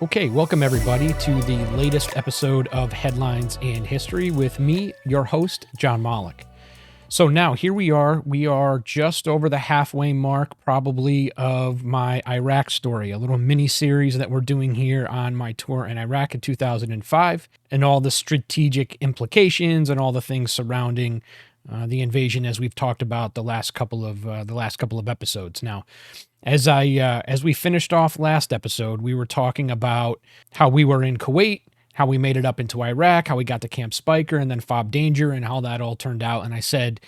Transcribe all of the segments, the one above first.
Okay, welcome everybody to the latest episode of Headlines and History with me, your host, John Malik. So now here we are just over the halfway mark probably of my Iraq story, a little mini series that we're doing here on my tour in Iraq in 2005 and all the strategic implications and all the things surrounding the invasion as we've talked about the last couple of episodes. Now, as we finished off last episode, we were talking about how we were in Kuwait, how we made it up into Iraq, how we got to Camp Spiker and then Fob Danger and how that all turned out. And I said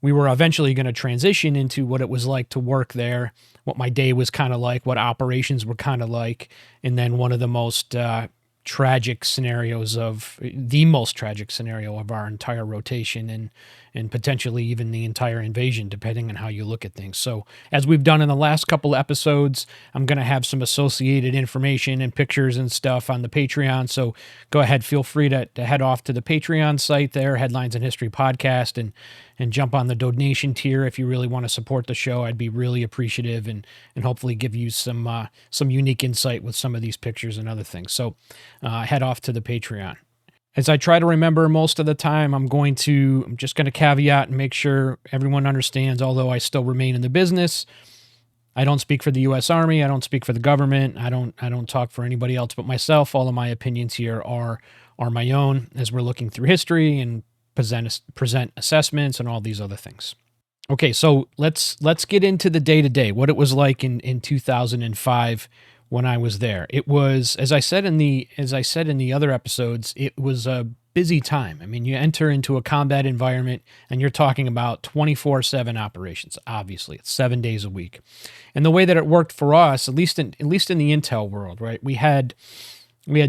we were eventually going to transition into what it was like to work there, what my day was kind of like, what operations were kind of like, and then one of the most tragic scenario of our entire rotation and potentially even the entire invasion, depending on how you look at things. So as we've done in the last couple of episodes, I'm going to have some associated information and pictures and stuff on the Patreon. So go ahead, feel free to head off to the Patreon site there, Headlines and History Podcast, and jump on the donation tier if you really want to support the show. I'd be really appreciative and hopefully give you some unique insight with some of these pictures and other things. So head off to the Patreon. As I try to remember most of the time, I'm just going to caveat and make sure everyone understands, although I still remain in the business, I don't speak for the U.S. Army. I don't speak for the government. I don't talk for anybody else but myself. All of my opinions here are my own as we're looking through history and present assessments and all these other things. Okay, so let's get into the day-to-day, what it was like in 2005 when I was there. It was, as I said in the other episodes, it was a busy time. I mean, you enter into a combat environment and you're talking about 24/7 operations. Obviously, it's 7 days a week. And the way that it worked for us, at least in the intel world, right? We had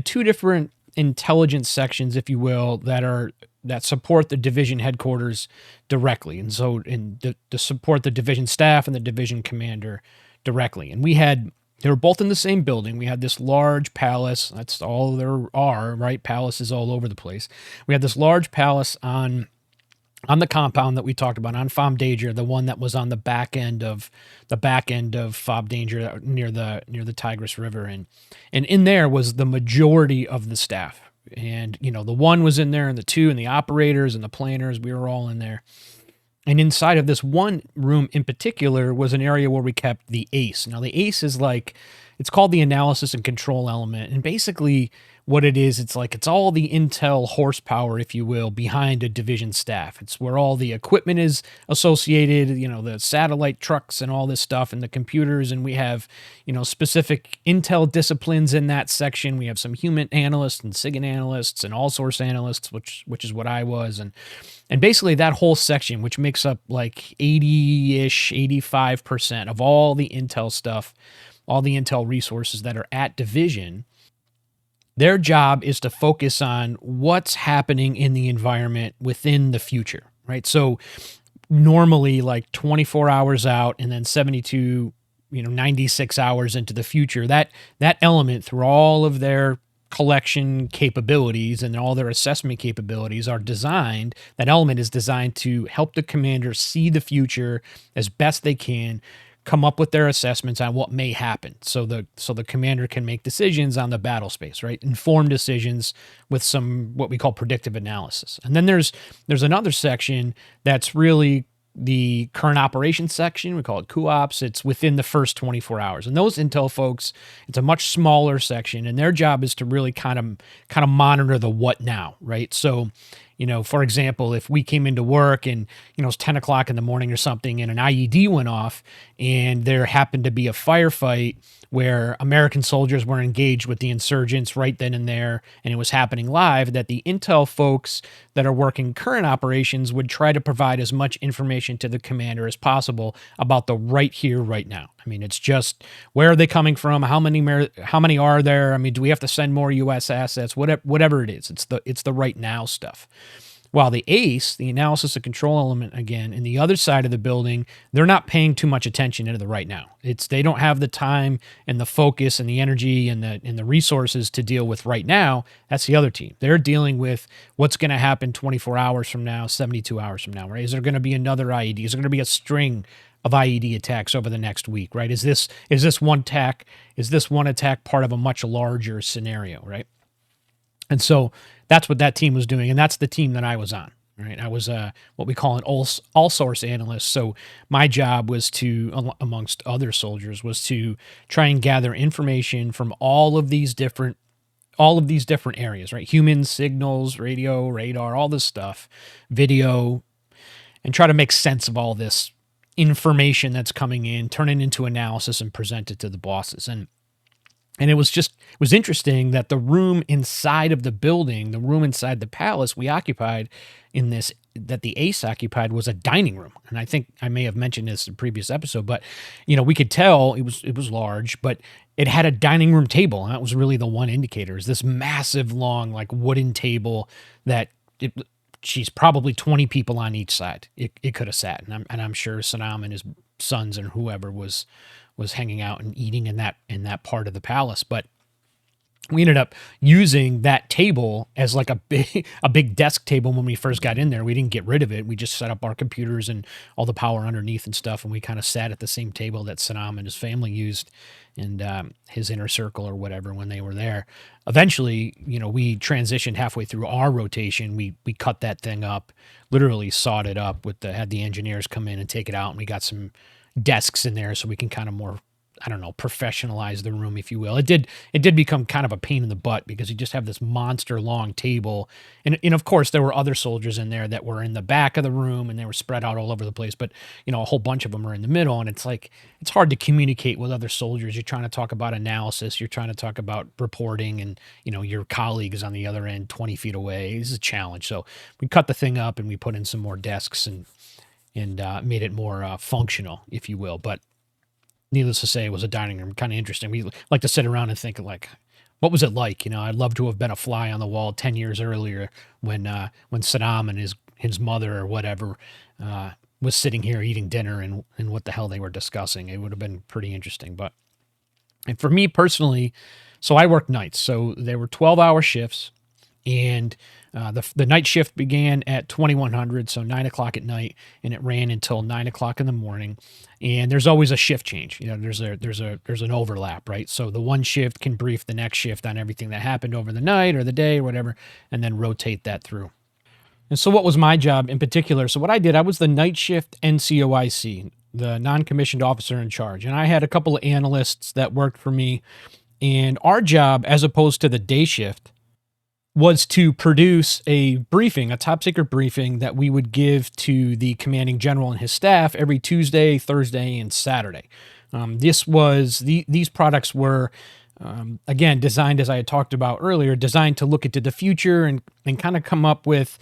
two different intelligence sections, if you will, that support the division headquarters directly. And so to support the division staff and the division commander directly. And they were both in the same building. We had this large palace. That's all there are, right? Palaces all over the place. We had this large palace on the compound that we talked about on Fob Danger, the one that was on the back end of Fob Danger near the Tigris River, and in there was the majority of the staff. And the one was in there, and the two, and the operators and the planners. We were all in there. And inside of this one room in particular was an area where we kept the ACE. Now, the ACE is it's called the Analysis and Control Element. And basically what it is, it's all the intel horsepower, if you will, behind a division staff. It's where all the equipment is associated, the satellite trucks and all this stuff and the computers. And we have, specific intel disciplines in that section. We have some human analysts and SIGINT analysts and all source analysts, which is what I was. And basically that whole section, which makes up like 80-ish, 85% of all the intel stuff, all the intel resources that are at division, their job is to focus on what's happening in the environment within the future, right? So normally like 24 hours out and then 72, 96 hours into the future, that element through all of their collection capabilities and all their assessment capabilities that element is designed to help the commander see the future as best they can, come up with their assessments on what may happen. So the commander can make decisions on the battle space, right? Informed decisions with some, what we call predictive analysis. And then there's another section that's really the current operations section. We call it CUOPS. It's within the first 24 hours. And those intel folks, it's a much smaller section, and their job is to really kind of monitor the what now, right? So, for example, if we came into work and, it's 10 o'clock in the morning or something and an IED went off and there happened to be a firefight where American soldiers were engaged with the insurgents right then and there, and it was happening live, that the intel folks that are working current operations would try to provide as much information to the commander as possible about the right here, right now. I mean, it's just, where are they coming from? How many are there? I mean, do we have to send more U.S. assets? Whatever it is, it's the right now stuff. While the ACE, the Analysis and Control Element, again, in the other side of the building, they're not paying too much attention into the right now. They don't have the time and the focus and the energy and the resources to deal with right now. That's the other team. They're dealing with what's going to happen 24 hours from now, 72 hours from now, right? Is there going to be another IED? Is there going to be a string of IED attacks over the next week, right? Is this one attack part of a much larger scenario, right? And so that's what that team was doing, and that's the team that I was on. Right, I was what we call an all source analyst. So my job was to, amongst other soldiers, was to try and gather information from all of these different areas, right? Humans, signals, radio, radar, all this stuff, video, and try to make sense of all this information that's coming in, turn it into analysis, and present it to the bosses. And it was interesting that the room inside of the building, the room inside the palace we occupied that the ACE occupied, was a dining room. And I think I may have mentioned this in a previous episode, but we could tell it was large, but it had a dining room table. And that was really the one indicator, is this massive, long, like wooden table that she's probably 20 people on each side. It could have sat. And I'm sure Saddam and his sons and whoever was hanging out and eating in that part of the palace. But we ended up using that table as like a big desk table when we first got in there. We didn't get rid of it. We just set up our computers and all the power underneath and stuff, and we kind of sat at the same table that Saddam and his family used, and his inner circle or whatever, when they were there. Eventually, we transitioned halfway through our rotation. We cut that thing up, literally sawed it up had the engineers come in and take it out, and we got some desks in there so we can kind of more, I don't know, professionalize the room, if you will. It did become kind of a pain in the butt, because you just have this monster long table. And of course there were other soldiers in there that were in the back of the room, and they were spread out all over the place, but a whole bunch of them are in the middle, and it's hard to communicate with other soldiers. You're trying to talk about analysis, you're trying to talk about reporting, and your colleague is on the other end 20 feet away. This is a challenge. So we cut the thing up and we put in some more desks and made it more functional, if you will. But needless to say, it was a dining room. Kind of interesting. We like to sit around and think, like, what was it like? I'd love to have been a fly on the wall 10 years earlier when Saddam and his mother or whatever was sitting here eating dinner, and what the hell they were discussing. It would have been pretty interesting. And for me personally, so I worked nights. So there were 12-hour shifts, and the night shift began at 2100, so 9 o'clock at night, and it ran until 9 o'clock in the morning. And there's always a shift change. There's an overlap, right? So the one shift can brief the next shift on everything that happened over the night or the day or whatever, and then rotate that through. And so what was my job in particular? So what I did, I was the night shift NCOIC, the non-commissioned officer in charge. And I had a couple of analysts that worked for me. And our job, as opposed to the day shift, was to produce a briefing, a top secret briefing that we would give to the commanding general and his staff every Tuesday, Thursday, and Saturday. These products were, again, designed, as I had talked about earlier, designed to look into the future and kind of come up with,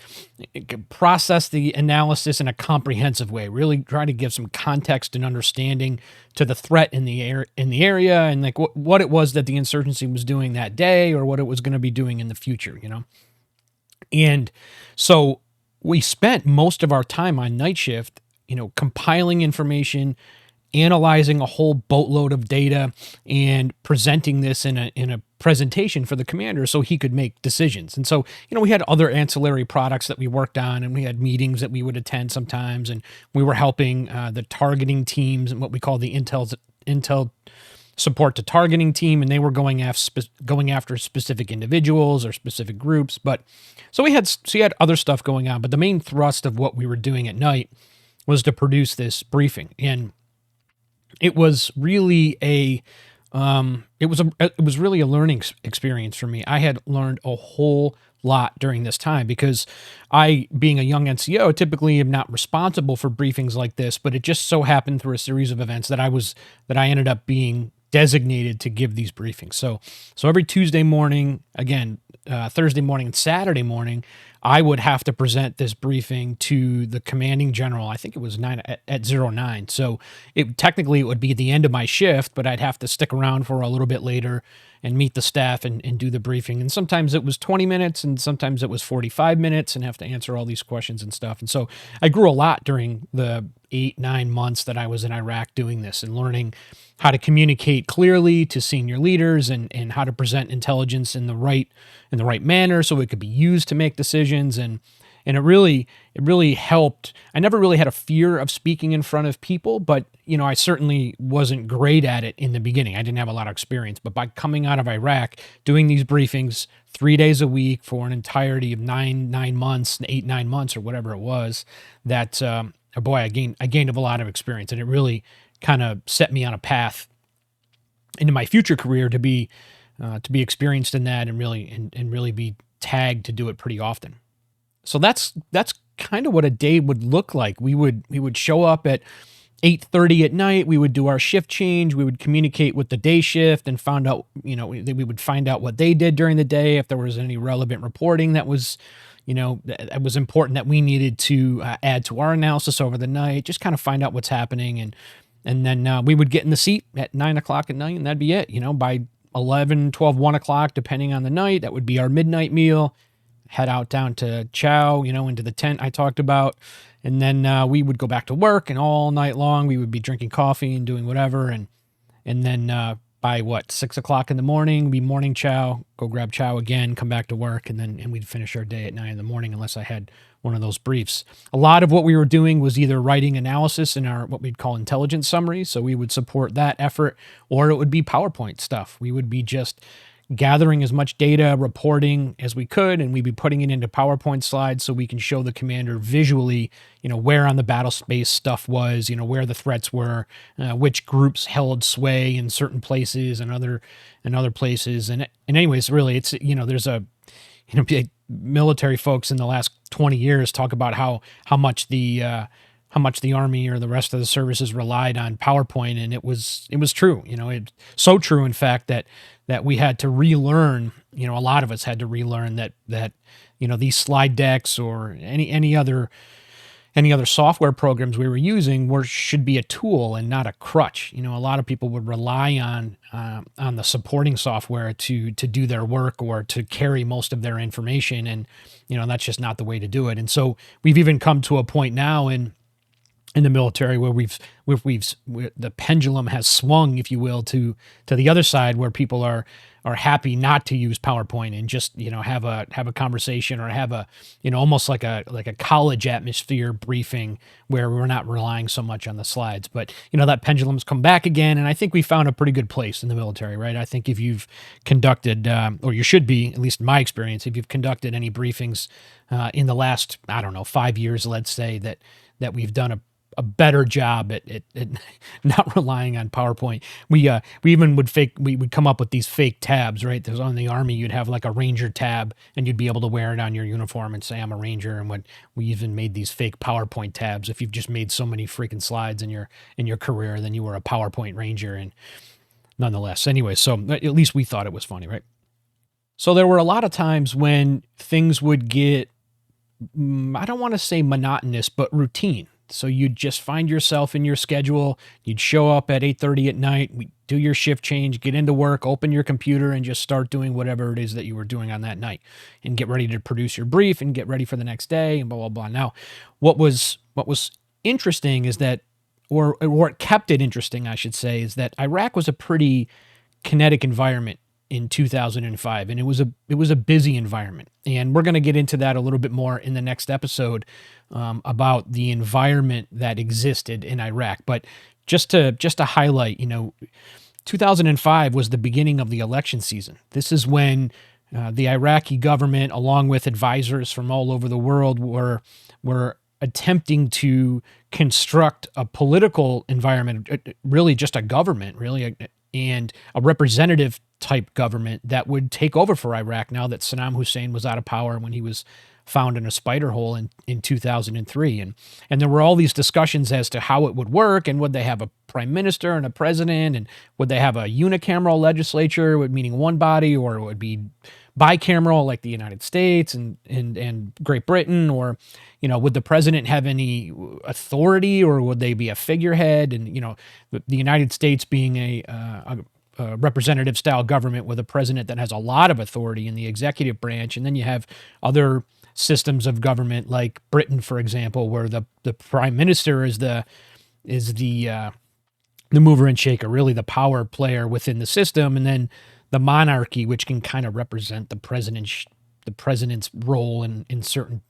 process the analysis in a comprehensive way, really try to give some context and understanding to the threat in the area, and like what it was that the insurgency was doing that day, or what it was going to be doing in the future, And so we spent most of our time on night shift, compiling information, analyzing a whole boatload of data, and presenting this in a presentation for the commander so he could make decisions. And so, we had other ancillary products that we worked on, and we had meetings that we would attend sometimes, and we were helping the targeting teams and what we call the intel support to targeting team, and they were going after specific individuals or specific groups. But so we had other stuff going on, but the main thrust of what we were doing at night was to produce this briefing. And it was really a learning experience for me. I had learned a whole lot during this time, because I, being a young NCO, typically am not responsible for briefings like this, but it just so happened through a series of events that I ended up being designated to give these briefings. So every Tuesday morning, again, Thursday morning and Saturday morning, I would have to present this briefing to the commanding general. I think it was 09. So technically it would be the end of my shift, but I'd have to stick around for a little bit later and meet the staff and do the briefing. And sometimes it was 20 minutes and sometimes it was 45 minutes, and have to answer all these questions and stuff. And so I grew a lot during the 8-9 months that I was in Iraq doing this, and learning how to communicate clearly to senior leaders, and how to present intelligence in the right manner so it could be used to make decisions. And And it really helped. I never really had a fear of speaking in front of people, but I certainly wasn't great at it in the beginning. I didn't have a lot of experience, but by coming out of Iraq, doing these briefings 3 days a week for an entirety of 9 months, 8 9 months, or whatever it was, that boy, I gained a lot of experience, and it really kind of set me on a path into my future career to be experienced in that, and really be tagged to do it pretty often. So that's kind of what a day would look like. We would show up at 8:30 at night. We would do our shift change. We would communicate with the day shift and found out, we would find out what they did during the day, if there was any relevant reporting that was, that was important that we needed to add to our analysis over the night. Just kind of find out what's happening, and then we would get in the seat at 9 o'clock at night, and that'd be it. By 11, 12, 1 o'clock, depending on the night, that would be our midnight meal. Head out down to chow, into the tent I talked about. And then we would go back to work, and all night long we would be drinking coffee and doing whatever. And then by 6 o'clock in the morning, we morning chow, go grab chow again, come back to work, and we'd finish our day at 9 in the morning, unless I had one of those briefs. A lot of what we were doing was either writing analysis in our what we'd call intelligence summaries, so we would support that effort, or it would be PowerPoint stuff. We would be just gathering as much data, reporting as we could, and we'd be putting it into PowerPoint slides so we can show the commander visually, where on the battle space stuff was, where the threats were, which groups held sway in certain places and other places. And anyways, really, it's, there's a, military folks in the last 20 years talk about how much the Army or the rest of the services relied on PowerPoint, and it was true. It's so true, in fact, that we had to relearn. A lot of us had to relearn that these slide decks or any other software programs we were using should be a tool and not a crutch. A lot of people would rely on the supporting software to do their work or to carry most of their information, and that's just not the way to do it. And so we've even come to a point now in the military where the pendulum has swung, if you will, to the other side, where people are happy not to use PowerPoint and just have a conversation, or have a almost like a college atmosphere briefing where we're not relying so much on the slides. But that pendulum's come back again, and I think we found a pretty good place in the military, right? I think if you've conducted, or you should be, at least in my experience, if you've conducted any briefings in the last 5 years, let's say, that we've done a better job at not relying on PowerPoint. We even would come up with these fake tabs, right? There's on the Army, you'd have like a Ranger tab, and you'd be able to wear it on your uniform and say, I'm a Ranger. And we even made these fake PowerPoint tabs. If you've just made so many freaking slides in your career, then you were a PowerPoint Ranger. And nonetheless, anyway, so at least we thought it was funny, right? So there were a lot of times when things would get, I don't want to say monotonous, but routine. So you'd just find yourself in your schedule. You'd show up at 8:30 at night, do your shift change, get into work, open your computer, and just start doing whatever it is that you were doing on that night, and get ready to produce your brief and get ready for the next day, and blah, blah, blah. Now, what was interesting is that, or what kept it interesting, I should say, is that Iraq was a pretty kinetic environment in 2005, and it was a busy environment, and we're going to get into that a little bit more in the next episode about the environment that existed in Iraq. But just to highlight, 2005 was the beginning of the election season. This is when the Iraqi government, along with advisors from all over the world, were attempting to construct a political environment, really just a government, really, and a representative type government that would take over for Iraq now that Saddam Hussein was out of power when he was found in a spider hole in 2003. And there were all these discussions as to how it would work, and would they have a prime minister and a president, and would they have a unicameral legislature, meaning one body, or it would be bicameral like the United States and Great Britain, or would the president have any authority, or would they be a figurehead? And the United States being a representative style government with a president that has a lot of authority in the executive branch, and then you have other systems of government like Britain, for example, where the prime minister is the mover and shaker, really the power player within the system, and then the monarchy, which can kind of represent the president's role in certain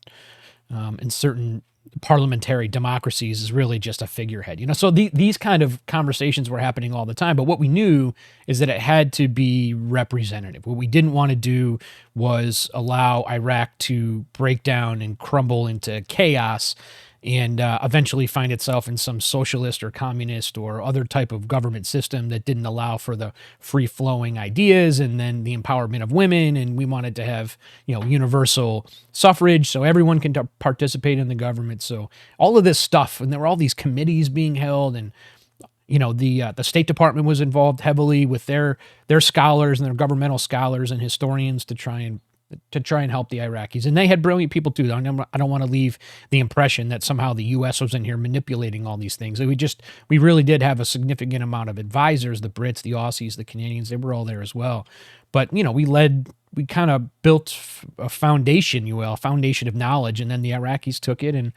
in certain parliamentary democracies is really just a figurehead. So these kind of conversations were happening all the time. But what we knew is that it had to be representative. What we didn't want to do was allow Iraq to break down and crumble into chaos and eventually find itself in some socialist or communist or other type of government system that didn't allow for the free-flowing ideas and then the empowerment of women. And we wanted to have, universal suffrage so everyone can participate in the government. So all of this stuff, and there were all these committees being held, and the State Department was involved heavily with their scholars and their governmental scholars and historians to try and help the Iraqis. And they had brilliant people too. I don't want to leave the impression that somehow the U.S. was in here manipulating all these things. We really did have a significant amount of advisors, the Brits, the Aussies, the Canadians, they were all there as well. But, we kind of built a foundation, a foundation of knowledge, and then the Iraqis took it and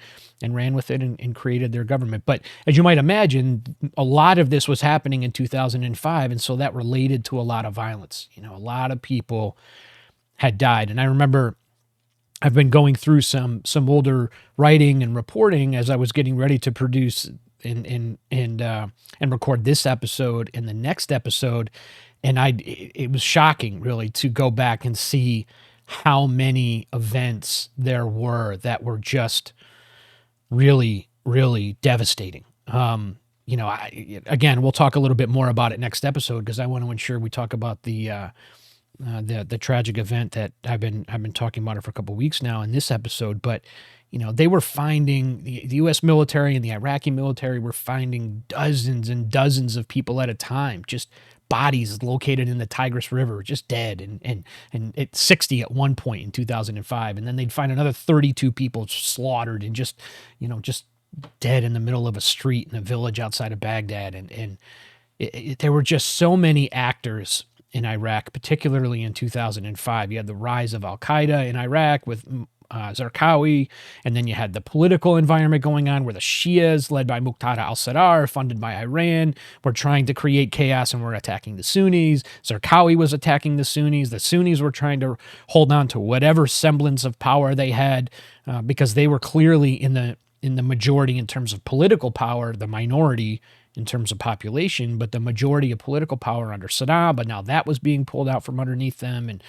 ran with it and created their government. But as you might imagine, a lot of this was happening in 2005, and so that related to a lot of violence. A lot of people had died. And I remember I've been going through some older writing and reporting as I was getting ready to produce and record this episode and the next episode. And it was shocking, really, to go back and see how many events there were that were just really, really devastating. Again, we'll talk a little bit more about it next episode because I want to ensure we talk about the tragic event that I've been talking about it for a couple of weeks now in this episode. But they were finding the U.S. military and the Iraqi military were finding dozens and dozens of people at a time, just bodies located in the Tigris River, just dead, and at 60 at one point in 2005, and then they'd find another 32 people slaughtered and just dead in the middle of a street in a village outside of Baghdad, and there were just so many actors in Iraq, particularly in 2005. You had the rise of Al-Qaeda in Iraq with Zarqawi, and then you had the political environment going on where the Shias, led by Muqtada al-Sadr, funded by Iran, were trying to create chaos and were attacking the Sunnis. Zarqawi was attacking the Sunnis. The Sunnis were trying to hold on to whatever semblance of power they had because they were clearly in the majority in terms of political power, the minority in terms of population, but the majority of political power under Saddam. But now that was being pulled out from underneath them, and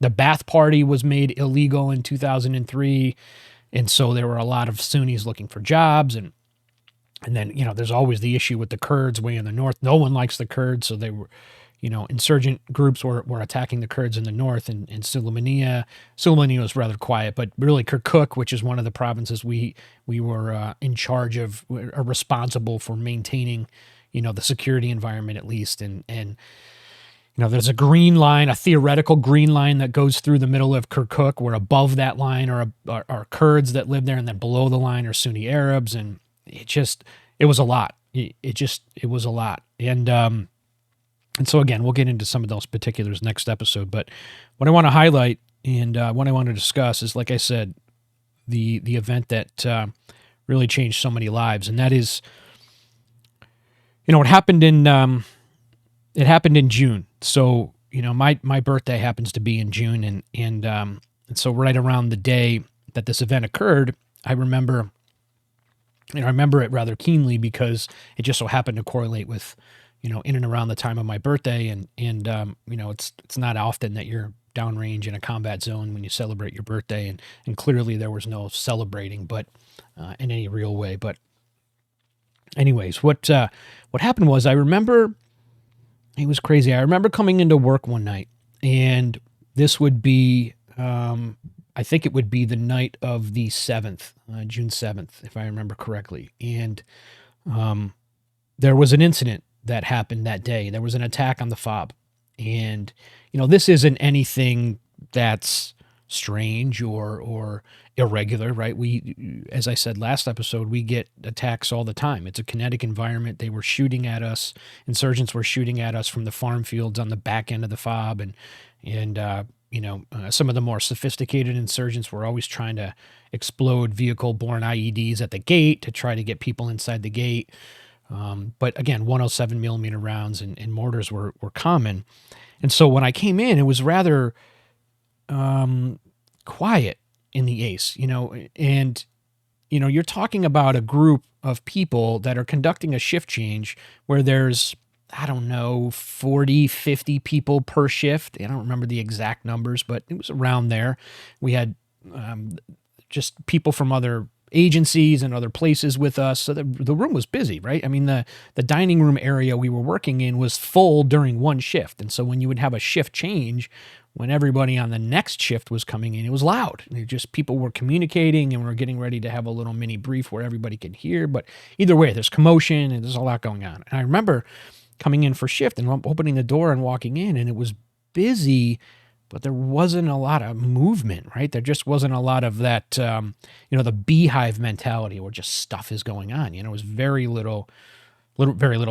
the Ba'ath Party was made illegal in 2003, and so there were a lot of Sunnis looking for jobs, and then there's always the issue with the Kurds way in the north. No one likes the Kurds, so they were, insurgent groups were attacking the Kurds in the north, and Sulaymaniyah. Sulaymaniyah was rather quiet, but really Kirkuk, which is one of the provinces we were in charge of, are responsible for maintaining, the security environment at least, and there's a green line, a theoretical green line that goes through the middle of Kirkuk, where above that line are Kurds that live there, and then below the line are Sunni Arabs, and it was a lot. It was a lot, and so again, we'll get into some of those particulars next episode. But what I want to highlight and what I want to discuss is, like I said, the event that really changed so many lives, and that is, it happened in. It happened in June. So, my birthday happens to be in June. And so right around the day that this event occurred, I remember it rather keenly because it just so happened to correlate with, in and around the time of my birthday. And it's not often that you're downrange in a combat zone when you celebrate your birthday. And clearly there was no celebrating, but in any real way. But anyways, what happened was, I remember, it was crazy. I remember coming into work one night, and this would be, I think it would be the night of the 7th, June 7th, if I remember correctly. And there was an incident that happened that day. There was an attack on the FOB. And, this isn't anything that's strange or irregular, right? We, as I said last episode, we get attacks all the time. It's a kinetic environment. They were shooting at us. Insurgents were shooting at us from the farm fields on the back end of the FOB, and some of the more sophisticated insurgents were always trying to explode vehicle-borne IEDs at the gate to try to get people inside the gate. But again, 107 millimeter rounds and mortars were common. And so when I came in, it was rather quiet in the ACE, and you're talking about a group of people that are conducting a shift change where there's, I don't know, 40, 50 people per shift. I don't remember the exact numbers, but it was around there. We had um, just people from other agencies and other places with us. So the room was busy, right? I mean, the dining room area we were working in was full during one shift. And so when you would have a shift change, when everybody on the next shift was coming in, it was loud. People were communicating and we were getting ready to have a little mini brief where everybody could hear. But either way, there's commotion and there's a lot going on. And I remember coming in for shift and opening the door and walking in, and it was busy, but there wasn't a lot of movement, right? There just wasn't a lot of that, the beehive mentality where just stuff is going on. It was very little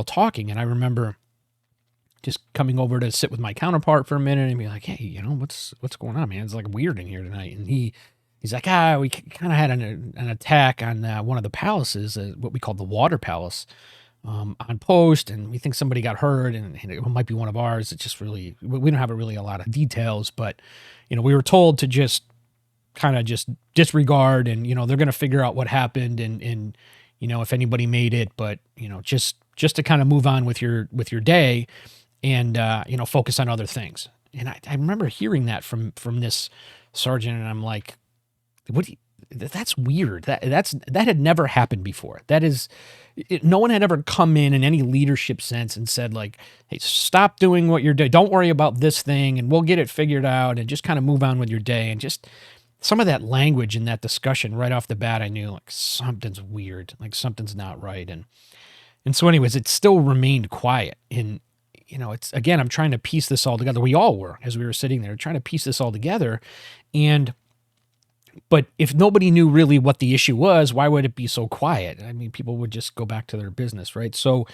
talking. And I remember just coming over to sit with my counterpart for a minute and be like, hey, what's going on, man? It's like weird in here tonight. And he's like, we kind of had an attack on one of the palaces, what we call the water palace, on post, and we think somebody got hurt, and it might be one of ours. It's just really, we don't have really a lot of details, but we were told to just kind of just disregard, and they're going to figure out what happened, and if anybody made it, but just to kind of move on with your day, and focus on other things. And I remember hearing that from this sergeant, and I'm like, that's weird. That had never happened before. No one had ever come in any leadership sense and said, like, hey, stop doing what you're doing. Don't worry about this thing, and we'll get it figured out, and just kind of move on with your day. And just some of that language in that discussion right off the bat, I knew like something's weird, like something's not right. And so anyways, it still remained quiet. And, it's, again, I'm trying to piece this all together. We all were, as we were sitting there, trying to piece this all together. But if nobody knew really what the issue was, why would it be so quiet? I mean, people would just go back to their business, right? So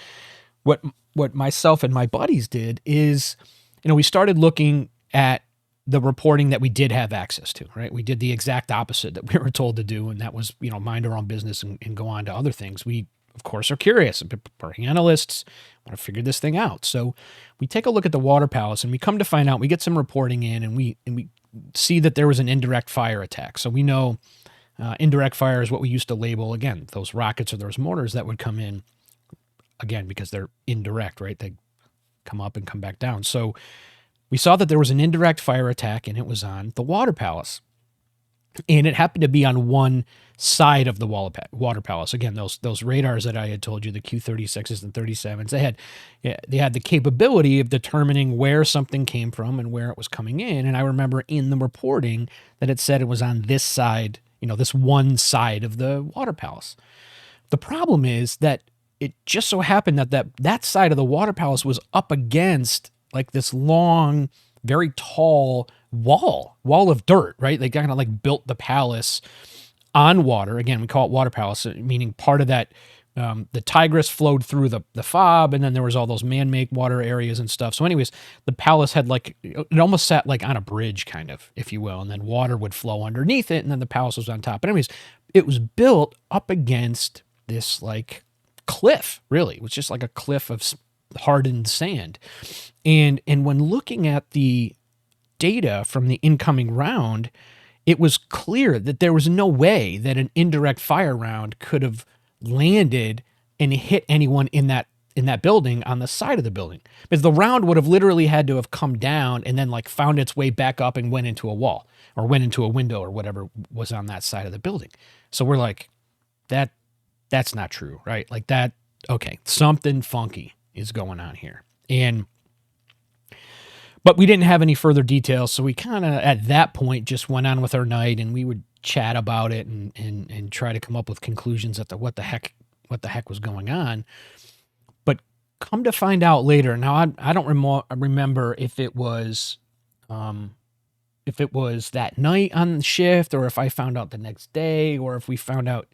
what myself and my buddies did is, we started looking at the reporting that we did have access to, right? We did the exact opposite that we were told to do, and that was, mind our own business and go on to other things. We, of course, are curious. We're analysts, want to figure this thing out. So we take a look at the water palace, and we come to find out, we get some reporting in, and we see that there was an indirect fire attack. So we know indirect fire is what we used to label, again, those rockets or those mortars that would come in, again, because they're indirect, right? They come up and come back down. So we saw that there was an indirect fire attack, and it was on the water palace. And it happened to be on one side of the water palace. Again, those radars that I had told you, the Q-36s and 37s, they had the capability of determining where something came from and where it was coming in. And I remember in the reporting that it said it was on this side, this one side of the water palace. The problem is that it just so happened that side of the water palace was up against like this long, very tall wall of dirt, right? They kind of like built the palace on water. Again, we call it water palace, meaning part of that, the Tigris flowed through the fob, and then there was all those man-made water areas and stuff. So anyways, the palace had it almost sat like on a bridge kind of, if you will, and then water would flow underneath it, and then the palace was on top. But anyways, it was built up against this like cliff, really. It was just like a cliff of hardened sand. And when looking at the data from the incoming round, it was clear that there was no way that an indirect fire round could have landed and hit anyone in that building on the side of the building. Because the round would have literally had to have come down and then like found its way back up and went into a wall or went into a window or whatever was on that side of the building. So we're like, that's not true, right? Like that, okay, something funky is going on here. But we didn't have any further details, so we kind of, at that point, just went on with our night, and we would chat about it and try to come up with conclusions at what the heck was going on. But come to find out later, now I don't remember if it was that night on shift, or if I found out the next day, or if we found out,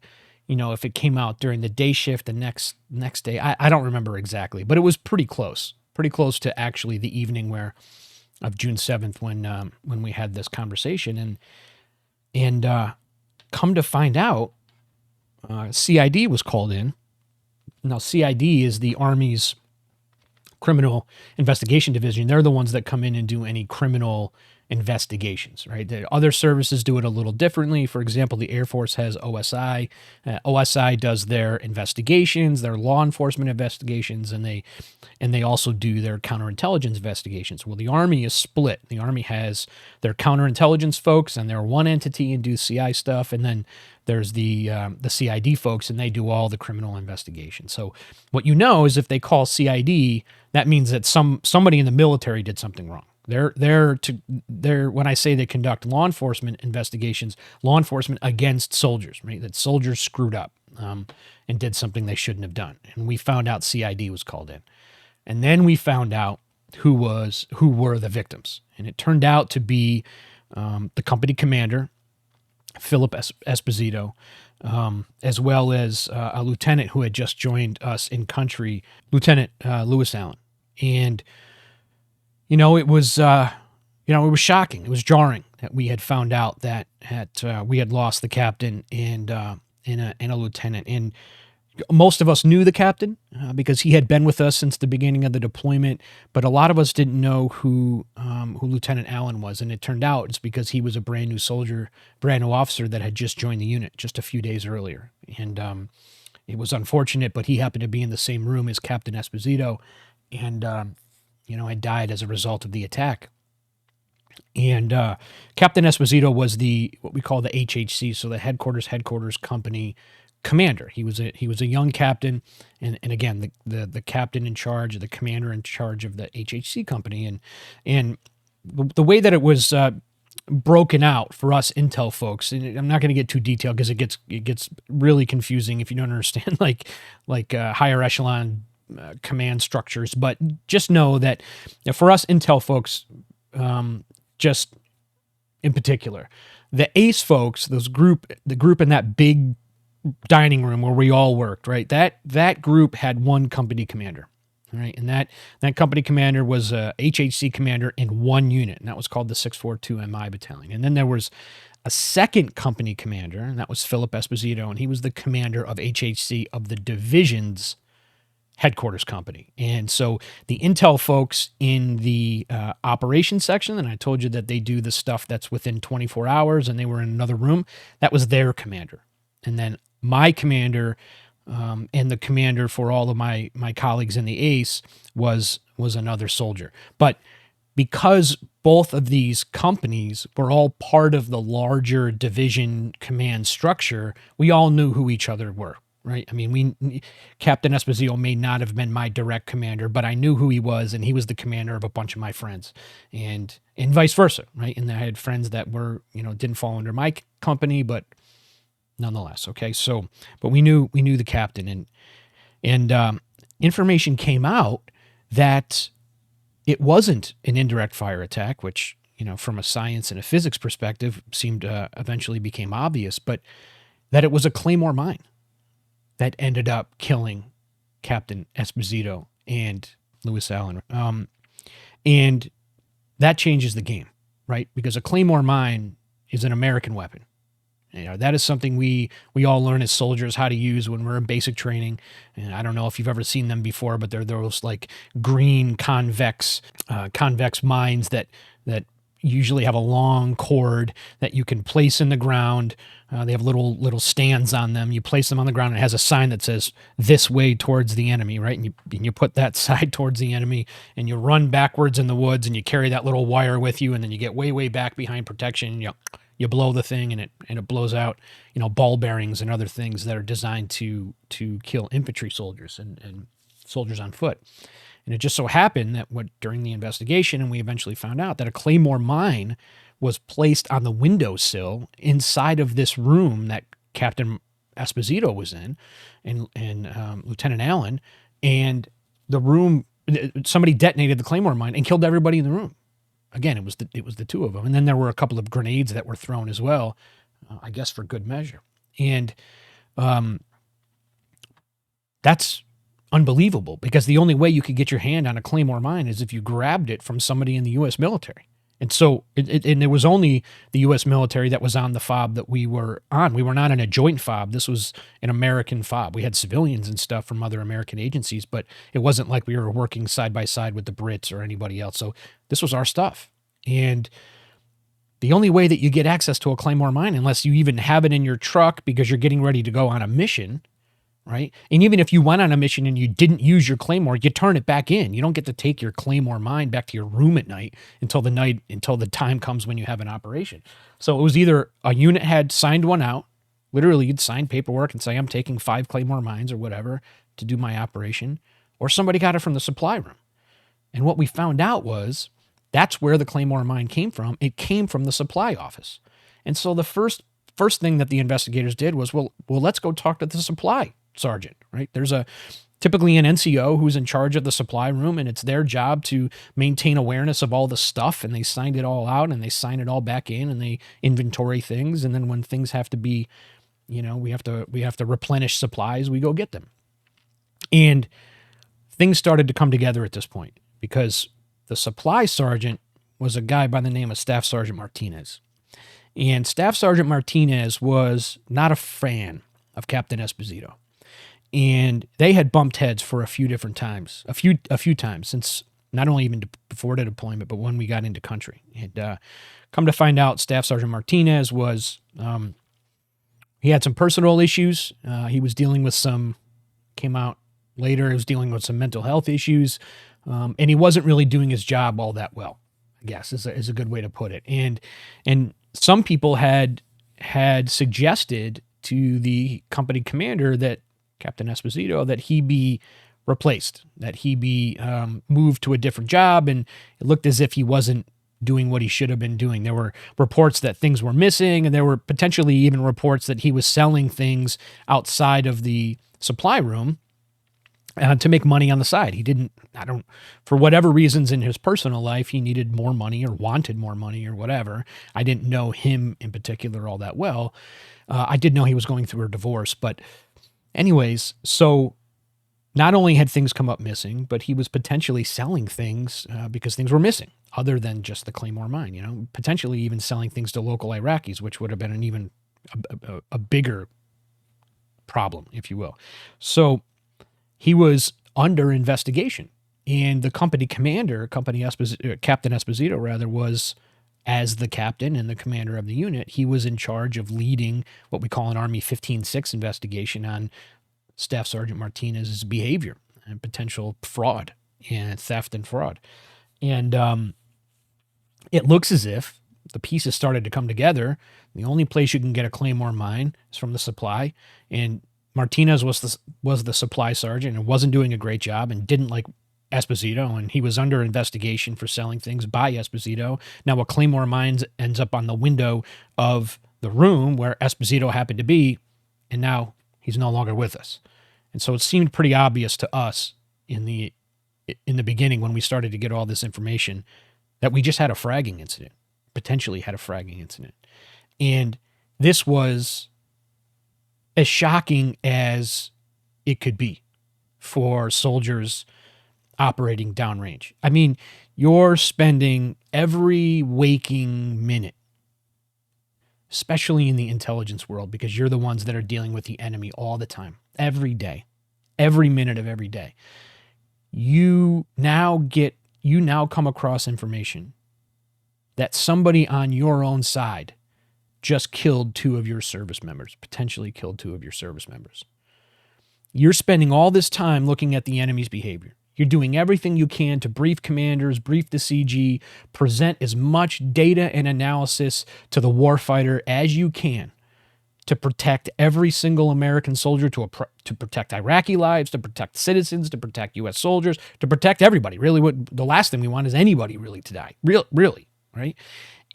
if it came out during the day shift the next day. I don't remember exactly, but it was pretty close to actually the evening of June 7th when we had this conversation, and come to find out, CID was called in. Now CID is the Army's Criminal Investigation Division. They're the ones that come in and do any criminal investigations, right? The other services do it a little differently. For example, the Air Force has OSI. OSI does their investigations, their law enforcement investigations, and they also do their counterintelligence investigations. Well, the Army is split. The Army has their counterintelligence folks, and they're one entity and do CI stuff, and then there's the CID folks, and they do all the criminal investigation. So what you know is if they call CID, that means that somebody in the military did something wrong. They're when I say they conduct law enforcement investigations, law enforcement against soldiers, right? That soldiers screwed up and did something they shouldn't have done. And we found out CID was called in. And then we found out who were the victims. And it turned out to be the company commander, Philip Esposito, as well as a lieutenant who had just joined us in country, Lieutenant Lewis Allen. And it was shocking. It was jarring that we had found out that we had lost the captain and a lieutenant. And most of us knew the captain because he had been with us since the beginning of the deployment, but a lot of us didn't know who Lieutenant Allen was. And it turned out it's because he was a brand new soldier, brand new officer that had just joined the unit just a few days earlier. And it was unfortunate, but he happened to be in the same room as Captain Esposito, and had died as a result of the attack. And Captain Esposito was what we call the HHC, so the headquarters company commander. He was a young captain, and again the captain in charge, the commander in charge of the HHC company, and the way that it was broken out for us intel folks, and I'm not going to get too detailed because it gets really confusing if you don't understand like higher echelon command structures, but just know that for us intel folks, just in particular, the ACE folks, the group in that big dining room where we all worked, right? That group had one company commander, right? And that company commander was a HHC commander in one unit, and that was called the 642 MI Battalion. And then there was a second company commander, and that was Philip Esposito, and he was the commander of HHC of the division's headquarters company. And so the intel folks in the operations section, and I told you that they do the stuff that's within 24 hours, and they were in another room, that was their commander. And then my commander and the commander for all of my colleagues in the ACE was another soldier. But because both of these companies were all part of the larger division command structure, we all knew who each other were. Right. I mean, Captain Esposito may not have been my direct commander, but I knew who he was, and he was the commander of a bunch of my friends, and vice versa. Right. And I had friends that were, didn't fall under my company, but nonetheless. Okay. So, but we knew the captain, and information came out that it wasn't an indirect fire attack, which, from a science and a physics perspective seemed eventually became obvious, but that it was a Claymore mine that ended up killing Captain Esposito and Lewis Allen. And that changes the game, right? Because a Claymore mine is an American weapon. That is something we all learn as soldiers how to use when we're in basic training. And I don't know if you've ever seen them before, but they're those like green convex mines that usually have a long cord that you can place in the ground. They have little stands on them. You place them on the ground, and it has a sign that says "this way towards the enemy," right? And you put that side towards the enemy, and you run backwards in the woods, and you carry that little wire with you, and then you get way back behind protection. And you blow the thing, and it blows out ball bearings and other things that are designed to kill infantry soldiers and soldiers on foot. And it just so happened that during the investigation, and we eventually found out that a Claymore mine was placed on the windowsill inside of this room that Captain Esposito was in, and Lieutenant Allen, and the room, somebody detonated the Claymore mine and killed everybody in the room. Again, it was the two of them, and then there were a couple of grenades that were thrown as well, I guess for good measure, and that's unbelievable, because the only way you could get your hand on a Claymore mine is if you grabbed it from somebody in the U.S. military. And so, and it was only the U.S. military that was on the FOB that we were on. We were not in a joint FOB. This was an American FOB. We had civilians and stuff from other American agencies, but it wasn't like we were working side by side with the Brits or anybody else. So this was our stuff. And the only way that you get access to a Claymore mine, unless you even have it in your truck because you're getting ready to go on a mission, right? And even if you went on a mission and you didn't use your Claymore, you turn it back in. You don't get to take your Claymore mine back to your room at night until the time comes when you have an operation. So it was either a unit had signed one out, literally you'd sign paperwork and say, I'm taking 5 Claymore mines or whatever to do my operation, or somebody got it from the supply room. And what we found out was that's where the Claymore mine came from. It came from the supply office. And so the first thing that the investigators did was, well, let's go talk to the supply sergeant, right? There's typically an NCO who's in charge of the supply room, and it's their job to maintain awareness of all the stuff, and they signed it all out and they sign it all back in and they inventory things. And then when things have to be, we have to replenish supplies, we go get them. And things started to come together at this point because the supply sergeant was a guy by the name of Staff Sergeant Martinez. And Staff Sergeant Martinez was not a fan of Captain Esposito. And they had bumped heads for a few different times, a few times since not only even before the deployment, but when we got into country. And come to find out, Staff Sergeant Martinez was, he had some personal issues. He was dealing with came out later, he was dealing with some mental health issues. And he wasn't really doing his job all that well, I guess is a good way to put it. And some people had suggested to the company commander, that Captain Esposito, that he be replaced, that he be moved to a different job. And it looked as if he wasn't doing what he should have been doing. There were reports that things were missing, and there were potentially even reports that he was selling things outside of the supply room to make money on the side. For whatever reasons in his personal life, he needed more money or wanted more money or whatever. I didn't know him in particular all that well. I did know he was going through a divorce, but anyways, so not only had things come up missing, but he was potentially selling things because things were missing other than just the Claymore mine, potentially even selling things to local Iraqis, which would have been an even a bigger problem, if you will. So he was under investigation, and the company commander, Captain Esposito rather, was, as the captain and the commander of the unit, he was in charge of leading what we call an Army 15-6 investigation on Staff Sergeant Martinez's behavior and potential fraud and theft and fraud. And it looks as if the pieces started to come together. The only place you can get a Claymore mine is from the supply, and Martinez was the supply sergeant and wasn't doing a great job and didn't like Esposito, and he was under investigation for selling things by Esposito. Now a Claymore mine ends up on the window of the room where Esposito happened to be, and now he's no longer with us. And so it seemed pretty obvious to us in the beginning when we started to get all this information that we just had a fragging incident, potentially had a fragging incident. And this was as shocking as it could be for soldiers operating downrange. I mean, you're spending every waking minute, especially in the intelligence world, because you're the ones that are dealing with the enemy all the time, every day, every minute of every day. You now come across information that somebody on your own side just killed 2 of your service members, potentially killed 2 of your service members. You're spending all this time looking at the enemy's behavior. You're doing everything you can to brief commanders, brief the CG, present as much data and analysis to the warfighter as you can to protect every single American soldier, to protect Iraqi lives, to protect citizens, to protect U.S. soldiers, to protect everybody. Really, the last thing we want is anybody really to die. Really, right?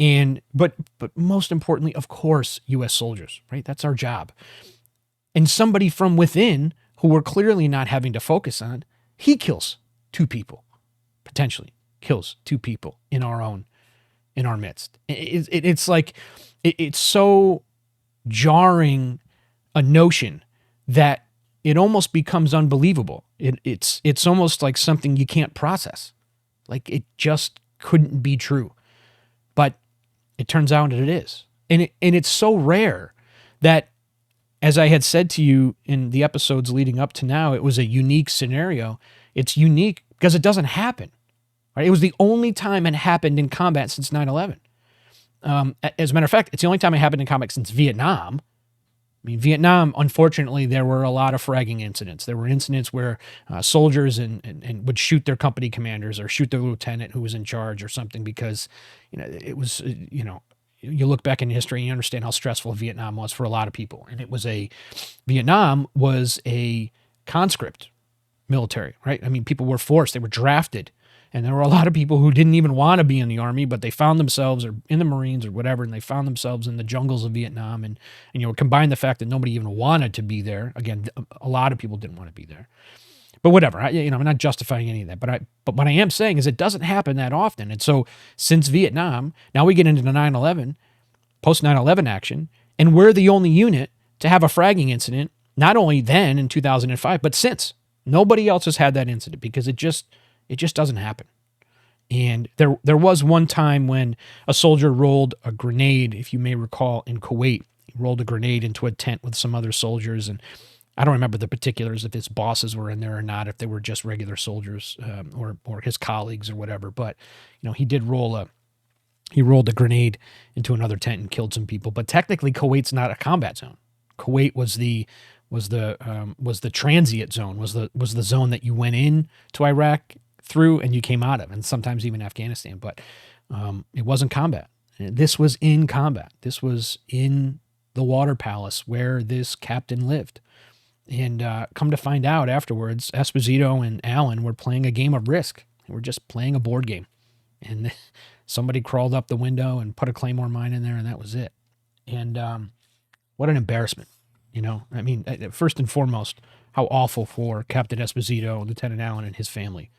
And but most importantly, of course, U.S. soldiers, right? That's our job. And somebody from within who we're clearly not having to focus on, he kills 2 people, potentially kills 2 people in our midst. It's like, it's so jarring a notion that it almost becomes unbelievable. It's almost like something you can't process. Like it just couldn't be true. But it turns out that it is. And it's so rare that, as I had said to you in the episodes leading up to now, it was a unique scenario. It's unique because it doesn't happen. Right? It was the only time it happened in combat since 9/11. As a matter of fact, it's the only time it happened in comics since Vietnam. I mean, Vietnam, unfortunately, there were a lot of fragging incidents. There were incidents where soldiers and would shoot their company commanders or shoot their lieutenant who was in charge or something because, it was, you look back in history and you understand how stressful Vietnam was for a lot of people. And Vietnam was a conscript military, right? I mean, people were forced, they were drafted. And there were a lot of people who didn't even want to be in the army, but they found themselves or in the Marines or whatever, and they found themselves in the jungles of Vietnam. And combine the fact that nobody even wanted to be there. Again, a lot of people didn't want to be there. But whatever, I'm not justifying any of that. But what I am saying is it doesn't happen that often. And so since Vietnam, now we get into the 9/11, post 9/11 action, and we're the only unit to have a fragging incident, not only then in 2005, but since. Nobody else has had that incident because it just doesn't happen. And there was one time when a soldier rolled a grenade, if you may recall, in Kuwait. He rolled a grenade into a tent with some other soldiers, and I don't remember the particulars if his bosses were in there or not, if they were just regular soldiers or his colleagues or whatever. But he rolled a grenade into another tent and killed some people. But technically, Kuwait's not a combat zone. Kuwait was the transient zone, was the zone that you went in to Iraq through and you came out of, and sometimes even Afghanistan. But it wasn't combat. This was in combat. This was in the water palace where this captain lived. And come to find out afterwards, Esposito and Allen were playing a game of Risk. They were just playing a board game. And somebody crawled up the window and put a Claymore mine in there, and that was it. And what an embarrassment. I mean, first and foremost, how awful for Captain Esposito, Lieutenant Allen, and his family.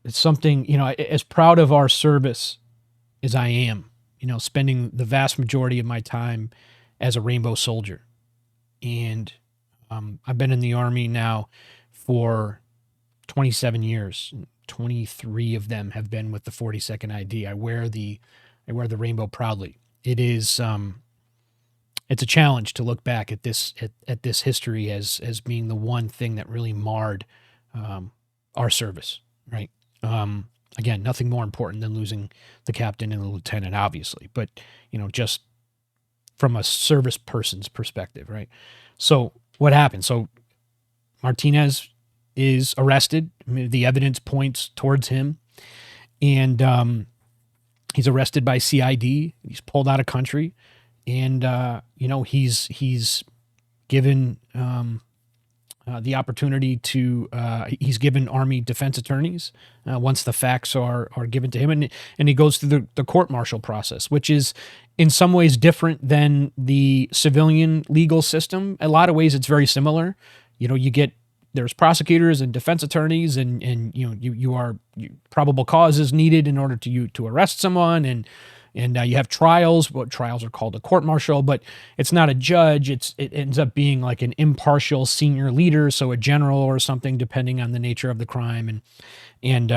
It's something, as proud of our service as I am, spending the vast majority of my time as a Rainbow Soldier. And I've been in the Army now for 27 years. 23 of them have been with the 42nd ID. I wear the rainbow proudly. It is it's a challenge to look back at this history as being the one thing that really marred our service, right? Again, nothing more important than losing the captain and the lieutenant, obviously, but just from a service person's perspective, right? So what happened? So Martinez is arrested. I mean, the evidence points towards him, and he's arrested by CID. He's pulled out of country, and he's given the opportunity to. He's given Army defense attorneys once the facts are given to him, and he goes through the court-martial process, which is in some ways different than the civilian legal system. In a lot of ways, it's very similar. There's prosecutors and defense attorneys, and probable cause is needed in order to arrest someone, and you have trials. What trials are called a court-martial, but it's not a judge. It ends up being like an impartial senior leader, so a general or something, depending on the nature of the crime. And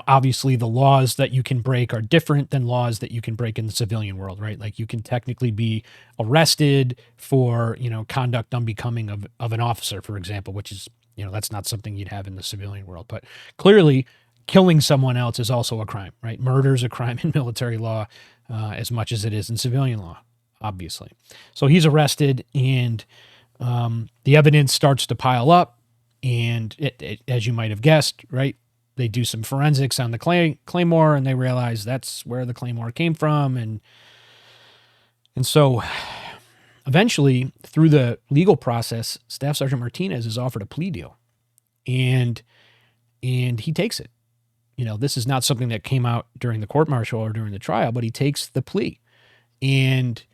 obviously the laws that you can break are different than laws that you can break in the civilian world, right? Like you can technically be arrested for conduct unbecoming of an officer, for example, which is that's not something you'd have in the civilian world. But clearly, killing someone else is also a crime, right? Murder is a crime in military law as much as it is in civilian law, obviously. So he's arrested, and the evidence starts to pile up, and it, as you might have guessed, right? They do some forensics on the Claymore, and they realize that's where the Claymore came from, and so eventually, through the legal process, Staff Sergeant Martinez is offered a plea deal, and he takes it. This is not something that came out during the court-martial or during the trial, but he takes the plea. And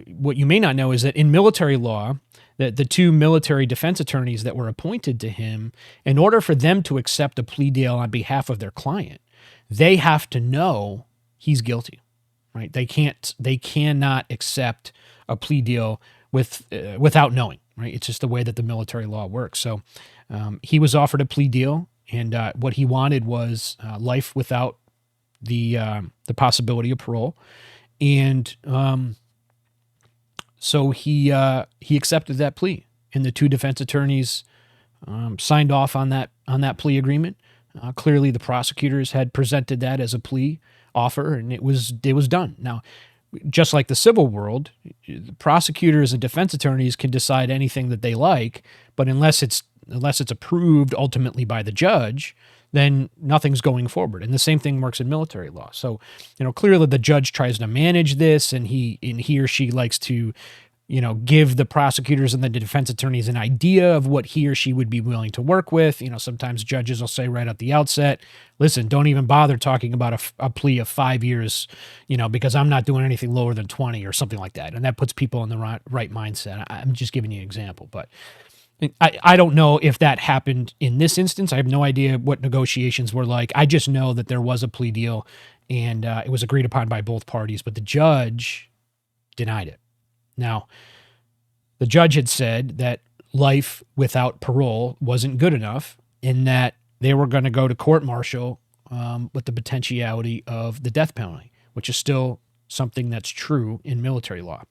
what you may not know is that in military law, that the two military defense attorneys that were appointed to him, in order for them to accept a plea deal on behalf of their client, they have to know he's guilty, right? They cannot accept a plea deal without knowing, right? It's just the way that the military law works. So he was offered a plea deal, and what he wanted was life without the possibility of parole, and so he accepted that plea. And the two defense attorneys signed off on that plea agreement. Clearly, the prosecutors had presented that as a plea offer, and it was done. Now, just like the civil world, the prosecutors and defense attorneys can decide anything that they like, but unless it's approved ultimately by the judge, then nothing's going forward. And the same thing works in military law. So, clearly the judge tries to manage this, and he or she likes to, give the prosecutors and the defense attorneys an idea of what he or she would be willing to work with. Sometimes judges will say right at the outset, listen, don't even bother talking about a plea of 5 years, because I'm not doing anything lower than 20 or something like that. And that puts people in the right mindset. I'm just giving you an example, but I don't know if that happened in this instance. I have no idea what negotiations were like. I just know that there was a plea deal, and it was agreed upon by both parties, but the judge denied it. Now, the judge had said that life without parole wasn't good enough, and that they were going to go to court-martial with the potentiality of the death penalty, which is still something that's true in military law,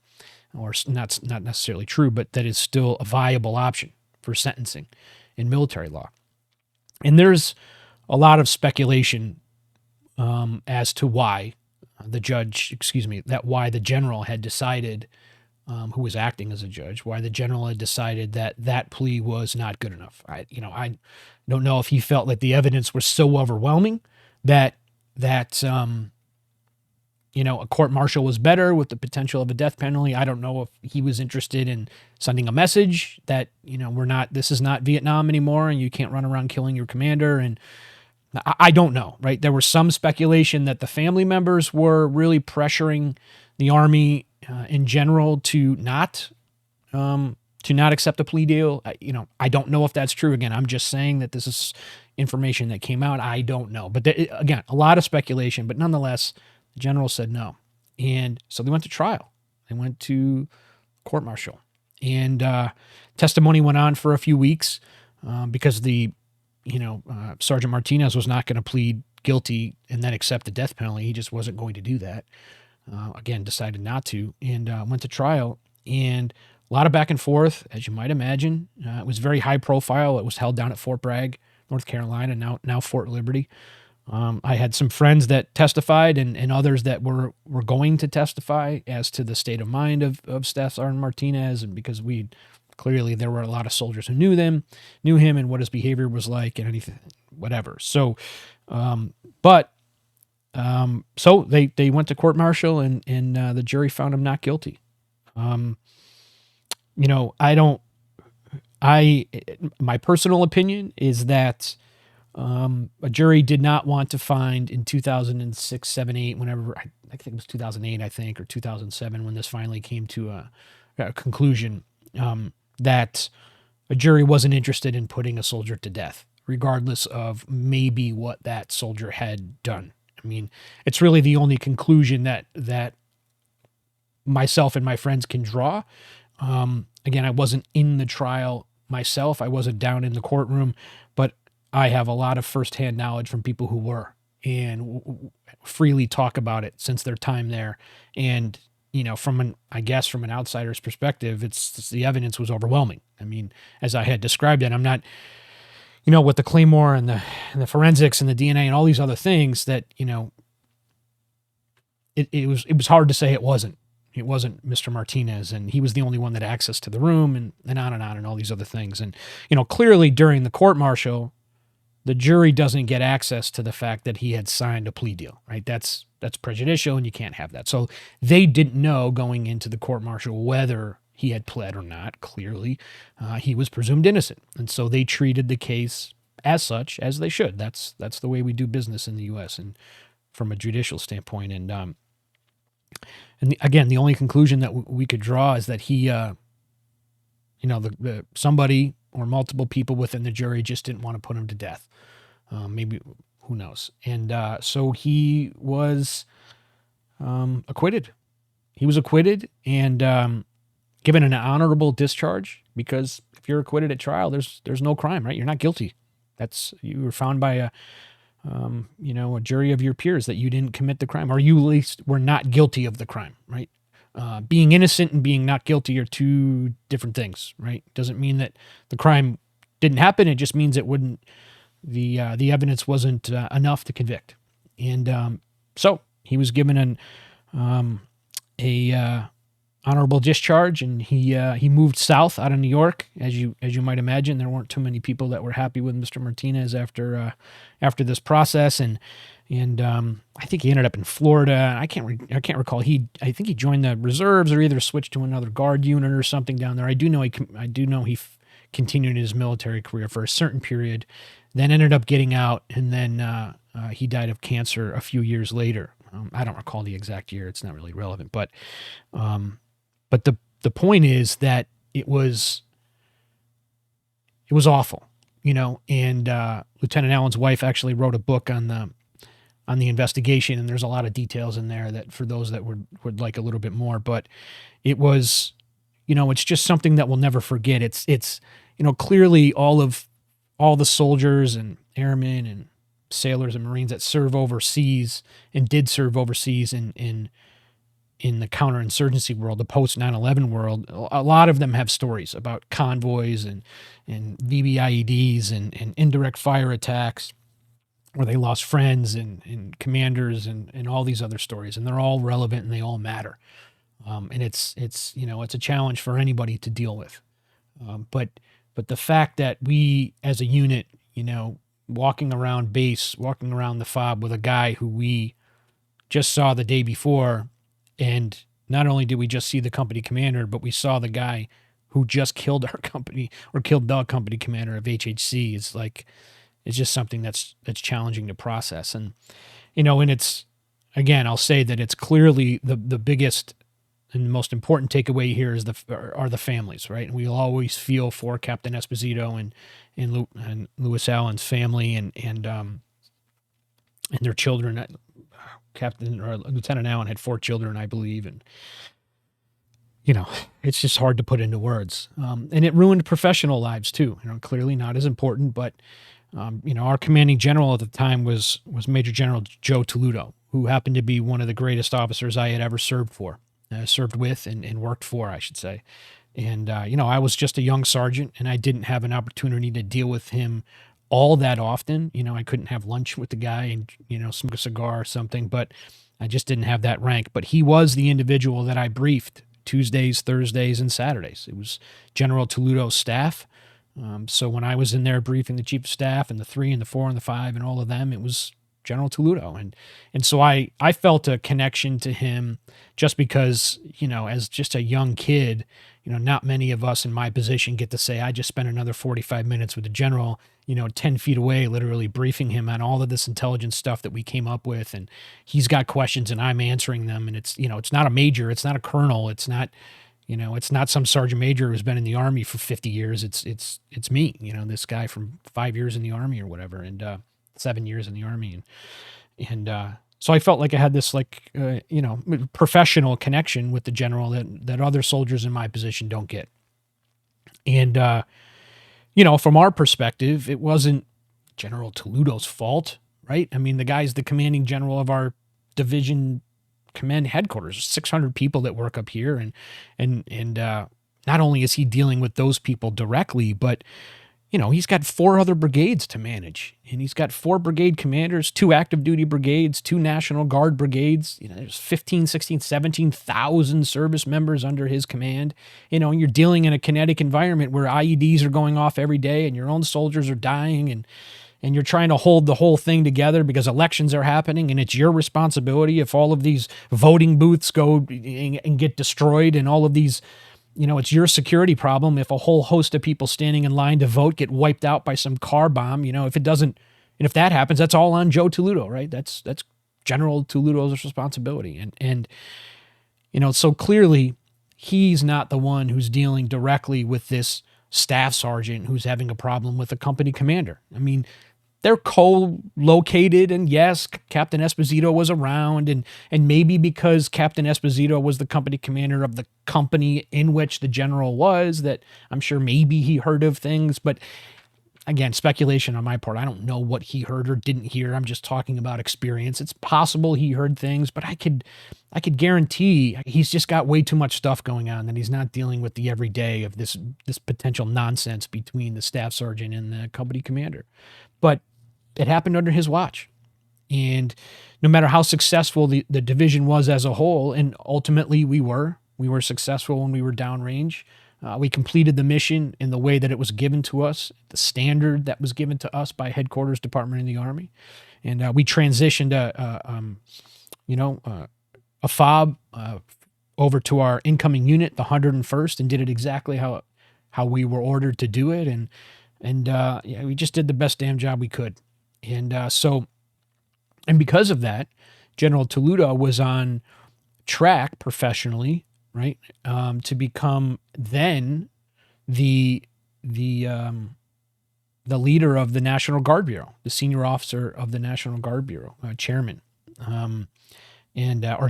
or not necessarily true, but that is still a viable option for sentencing in military law. And there's a lot of speculation as to why the general had decided, who was acting as a judge, why the general had decided that plea was not good enough. I don't know if he felt that the evidence was so overwhelming that a court-martial was better with the potential of a death penalty. I don't know if he was interested in sending a message that, this is not Vietnam anymore and you can't run around killing your commander. And I don't know, right? There was some speculation that the family members were really pressuring the Army in general to not accept a plea deal. I don't know if that's true. Again, I'm just saying that this is information that came out. I don't know. But again, a lot of speculation, but nonetheless, the general said no. And so they went to trial. They went to court-martial. And testimony went on for a few weeks because Sergeant Martinez was not going to plead guilty and then accept the death penalty. He just wasn't going to do that. Again, decided not to, and went to trial. And a lot of back and forth, as you might imagine. It was very high profile. It was held down at Fort Bragg, North Carolina, now Fort Liberty. I had some friends that testified and others that were going to testify as to the state of mind of Staff Sergeant Martinez, and because clearly there were a lot of soldiers who knew him and what his behavior was like and anything, whatever. So, so they went to court-martial and the jury found him not guilty. My personal opinion is that a jury did not want to find in 2006, 7, 8, whenever, I think it was 2008, or 2007, when this finally came to a conclusion, that a jury wasn't interested in putting a soldier to death, regardless of maybe what that soldier had done. I mean, it's really the only conclusion that myself and my friends can draw. Again, I wasn't in the trial myself. I wasn't down in the courtroom, but I have a lot of firsthand knowledge from people who were and freely talk about it since their time there. And, from an outsider's perspective, it's the evidence was overwhelming. I mean, as I had described it, I'm not, with the Claymore and the forensics and the DNA and all these other things that, it was hard to say it wasn't Mr. Martinez, and he was the only one that had access to the room and on and all these other things. And, clearly during the court-martial, the jury doesn't get access to the fact that he had signed a plea deal, right? That's prejudicial, and you can't have that. So they didn't know going into the court-martial whether he had pled or not. Clearly, he was presumed innocent, and so they treated the case as such, as they should. That's the way we do business in the U.S. and from a judicial standpoint. And again, the only conclusion that we could draw is that he, somebody or multiple people within the jury just didn't want to put him to death. Maybe, who knows? And so he was acquitted. He was acquitted and given an honorable discharge, because if you're acquitted at trial, there's no crime, right? You're not guilty. You were found by a jury of your peers that you didn't commit the crime, or you at least were not guilty of the crime, right? Being innocent and being not guilty are two different things, right? Doesn't mean that the crime didn't happen. It just means it wouldn't. The evidence wasn't enough to convict, and so he was given a honorable discharge, and he moved south out of New York. As you might imagine, there weren't too many people that were happy with Mr. Martinez after this process, and I think he ended up in Florida. I can't recall. I think he joined the reserves or either switched to another guard unit or something down there. I do know he continued his military career for a certain period, then ended up getting out, and then he died of cancer a few years later. I don't recall the exact year. It's not really relevant, but the point is that it was awful, and Lieutenant Allen's wife actually wrote a book on the investigation, and there's a lot of details in there that for those that would like a little bit more, but it was, it's just something that we'll never forget. It's clearly all the soldiers and airmen and sailors and Marines that serve overseas and did serve overseas in the counterinsurgency world, the post 9/11 world, a lot of them have stories about convoys and VBIEDs and indirect fire attacks where they lost friends and commanders and all these other stories, and they're all relevant and they all matter. And it's a challenge for anybody to deal with. But the fact that we as a unit, walking around base, walking around the FOB with a guy who we just saw the day before, and not only did we just see the company commander, but we saw the guy who just killed our company or killed the company commander of HHC. It's just something that's challenging to process. And, and it's, again, I'll say that it's clearly the biggest and the most important takeaway here are the families, right? And we'll always feel for Captain Esposito and Lewis Allen's family and their children. Lieutenant Allen had 4 children, I believe, and it's just hard to put into words. And it ruined professional lives too. Clearly not as important, but our commanding general at the time was Major General Joe Toledo, who happened to be one of the greatest officers I had ever served with and worked for, I should say. And I was just a young sergeant, and I didn't have an opportunity to deal with him all that often. I couldn't have lunch with the guy and, smoke a cigar or something, but I just didn't have that rank. But he was the individual that I briefed Tuesdays, Thursdays, and Saturdays. It was General Toledo's staff. So when I was in there briefing the chief of staff and the 3 and the 4 and the 5 and all of them, it was General Toledo. And so I felt a connection to him just because, as just a young kid, not many of us in my position get to say, I just spent another 45 minutes with the general, 10 feet away, literally briefing him on all of this intelligence stuff that we came up with. And he's got questions and I'm answering them. And it's not a major, it's not a colonel. It's not, it's not some sergeant major who's been in the Army for 50 years. It's me, this guy from 5 years in the Army or whatever. And, 7 years in the Army. And so I felt like I had this professional connection with the general that other soldiers in my position don't get. And, from our perspective, it wasn't General Toledo's fault, right? I mean, the guy's the commanding general of our division command headquarters, 600 people that work up here. And not only is he dealing with those people directly, but he's got 4 other brigades to manage, and he's got 4 brigade commanders, 2 active duty brigades, 2 National Guard brigades. There's 15, 16, 17,000 service members under his command. And you're dealing in a kinetic environment where IEDs are going off every day and your own soldiers are dying, and you're trying to hold the whole thing together because elections are happening, and it's your responsibility if all of these voting booths go and get destroyed, and all of these, it's your security problem if a whole host of people standing in line to vote get wiped out by some car bomb. If that happens, that's all on Joe Toledo, right? That's General Toledo's responsibility. And so clearly he's not the one who's dealing directly with this staff sergeant who's having a problem with a company commander. I mean, they're co-located, and yes, Captain Esposito was around, and maybe because Captain Esposito was the company commander of the company in which the general was, that I'm sure maybe he heard of things, but again, speculation on my part. I don't know what he heard or didn't hear. I'm just talking about experience. It's possible he heard things, but I could guarantee he's just got way too much stuff going on that he's not dealing with the everyday of this potential nonsense between the staff sergeant and the company commander. But it happened under his watch. And no matter how successful the division was as a whole, and ultimately we were successful when we were downrange. We completed the mission in the way that it was given to us, the standard that was given to us by Headquarters Department in the Army. And we transitioned a FOB over to our incoming unit, the 101st, and did it exactly how we were ordered to do it. And we just did the best damn job we could. And because of that, General Toludo was on track professionally, right, to become then the leader of the National Guard Bureau, the senior officer of the National Guard Bureau, chairman, or